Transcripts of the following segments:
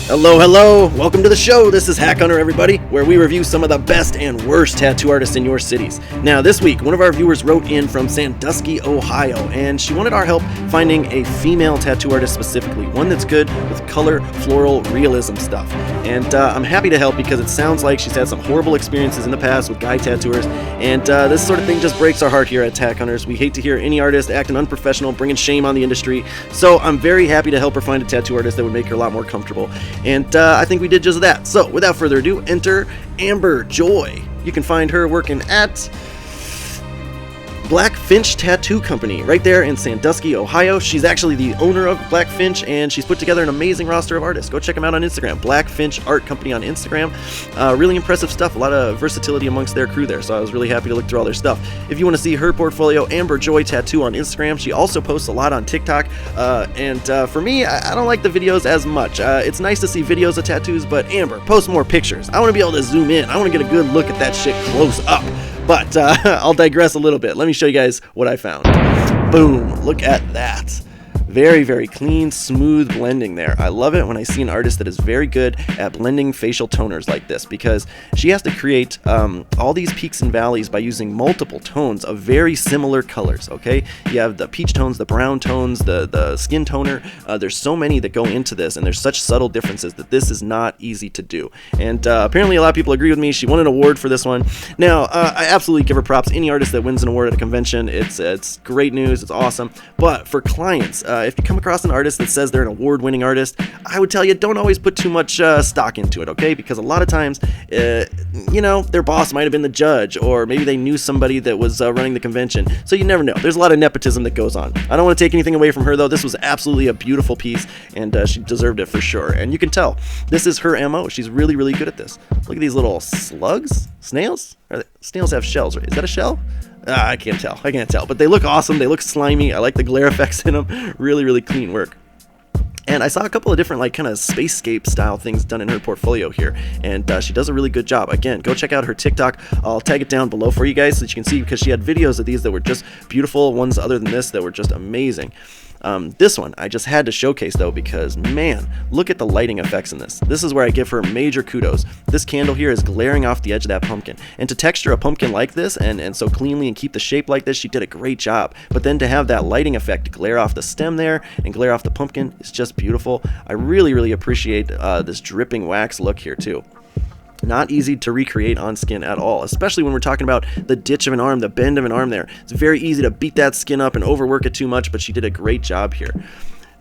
Hello, hello! Welcome to the show! This is HackHunter, everybody, where we review some of the best and worst tattoo artists in your cities. Now, this week, one of our viewers wrote in from Sandusky, Ohio, and she wanted our help finding a female tattoo artist specifically, one that's good with color, floral, realism stuff. And I'm happy to help because it sounds like she's had some horrible experiences in the past with guy tattooers, and this sort of thing just breaks our heart here at HackHunters. We hate to hear any artist acting unprofessional, bringing shame on the industry, so I'm very happy to help her find a tattoo artist that would make her a lot more comfortable. And I think we did just that. So without further ado, enter Amber Joy. You can find her working at Black Finch Tattoo Company right there in Sandusky, Ohio. She's actually the owner of Black Finch, and she's put together an amazing roster of artists. Go check them out on Instagram. Black Finch Art Company on Instagram. Really impressive stuff. A lot of versatility amongst their crew there, so I was really happy to look through all their stuff. If you want to see her portfolio, Amber Joy Tattoo on Instagram. She also posts a lot on TikTok, and for me, I don't like the videos as much. It's nice to see videos of tattoos, but Amber, post more pictures. I want to be able to zoom in. I want to get a good look at that shit close up. But I'll digress a little bit. Let me show you guys what I found. Boom, look at that. Very, very clean, smooth blending there. I love it when I see an artist that is very good at blending facial toners like this, because she has to create all these peaks and valleys by using multiple tones of very similar colors, okay? You have the peach tones, the brown tones, the skin toner. There's so many that go into this, and there's such subtle differences that this is not easy to do. And apparently a lot of people agree with me. She won an award for this one. Now, I absolutely give her props. Any artist that wins an award at a convention, it's great news. It's awesome. But for clients, if you come across an artist that says they're an award-winning artist, I would tell you don't always put too much stock into it, okay? Because a lot of times, their boss might have been the judge, or maybe they knew somebody that was running the convention. So you never know. There's a lot of nepotism that goes on. I don't want to take anything away from her, though. This was absolutely a beautiful piece, and she deserved it for sure. And you can tell, this is her MO. She's really, really good at this. Look at these little slugs? Snails? Snails have shells, right? Is that a shell? I can't tell, but they look awesome. They look slimy. I like the glare effects in them. Really, really clean work. And I saw a couple of different kind of spacescape style things done in her portfolio here, and she does a really good job. Again, go check out her TikTok. I'll tag it down below for you guys so that you can see, because she had videos of these that were just beautiful, ones other than this that were just amazing. This one I just had to showcase though, because man, look at the lighting effects in this. This is where I give her major kudos. This candle here is glaring off the edge of that pumpkin, and to texture a pumpkin like this and so cleanly and keep the shape like this, she did a great job. But then to have that lighting effect glare off the stem there and glare off the pumpkin is just beautiful. I really, really appreciate this dripping wax look here too. Not easy to recreate on skin at all, especially when we're talking about the ditch of an arm, the bend of an arm there. It's very easy to beat that skin up and overwork it too much, but she did a great job here.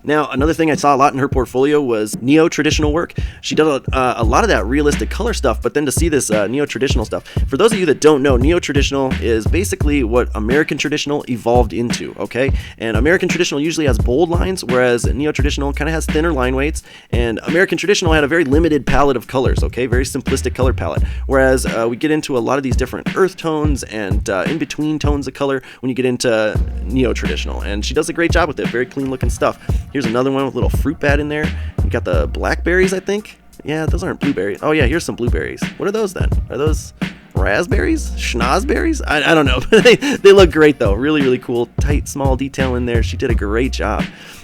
Now, another thing I saw a lot in her portfolio was neo-traditional work. She did a lot of that realistic color stuff, but then to see this neo-traditional stuff. For those of you that don't know, neo-traditional is basically what American traditional evolved into, okay? And American traditional usually has bold lines, whereas neo-traditional kind of has thinner line weights, and American traditional had a very limited palette of colors, okay? Very simplistic color palette, whereas we get into a lot of these different earth tones and in-between tones of color when you get into neo-traditional, and she does a great job with it. Very clean-looking stuff. Here's another one with a little fruit bat in there. You got the blackberries, I think. Yeah, those aren't blueberries. Oh yeah, here's some blueberries. What are those then? Are those raspberries? Schnozberries? I don't know. They look great though. Really, really cool. Tight, small detail in there. She did a great job.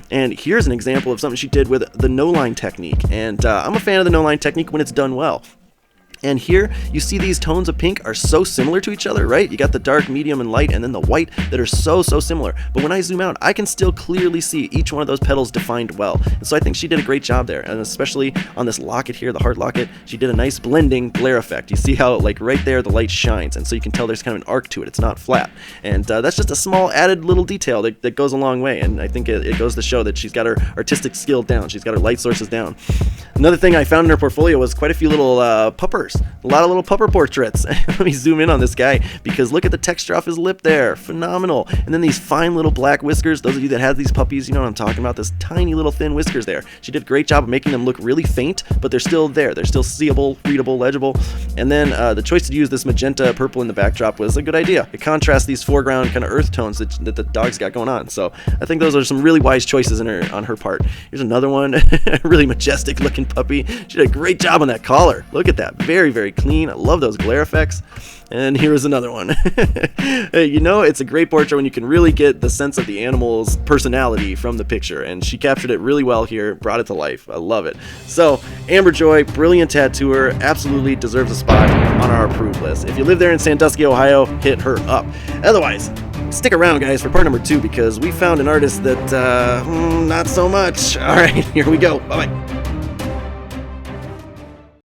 And here's an example of something she did with the no-line technique. And I'm a fan of the no-line technique when it's done well. And here, you see these tones of pink are so similar to each other, right? You got the dark, medium, and light, and then the white that are so similar. But when I zoom out, I can still clearly see each one of those petals defined well. And so I think she did a great job there. And especially on this locket here, the heart locket, she did a nice blending glare effect. You see how, right there, the light shines. And so you can tell there's kind of an arc to it. It's not flat. And that's just a small added little detail that goes a long way. And I think it goes to show that she's got her artistic skill down. She's got her light sources down. Another thing I found in her portfolio was quite a few little puppers. A lot of little pupper portraits. Let me zoom in on this guy, because look at the texture off his lip there. Phenomenal. And then these fine little black whiskers. Those of you that have these puppies, you know what I'm talking about. This tiny little thin whiskers there. She did a great job of making them look really faint, but they're still there. They're still seeable, readable, legible. And then the choice to use this magenta purple in the backdrop was a good idea. It contrasts these foreground kind of earth tones that the dog's got going on. So I think those are some really wise choices on her part. Here's another one. Really majestic looking puppy. She did a great job on that collar. Look at that. Very very, very clean. I love those glare effects. And here is another one. You know, it's a great portrait when you can really get the sense of the animal's personality from the picture, and she captured it really well here, brought it to life. I love it. So, Amber Joy, brilliant tattooer, absolutely deserves a spot on our approved list. If you live there in Sandusky, Ohio, hit her up. Otherwise, stick around, guys, for part number 2, because we found an artist that, not so much. All right, here we go. Bye-bye.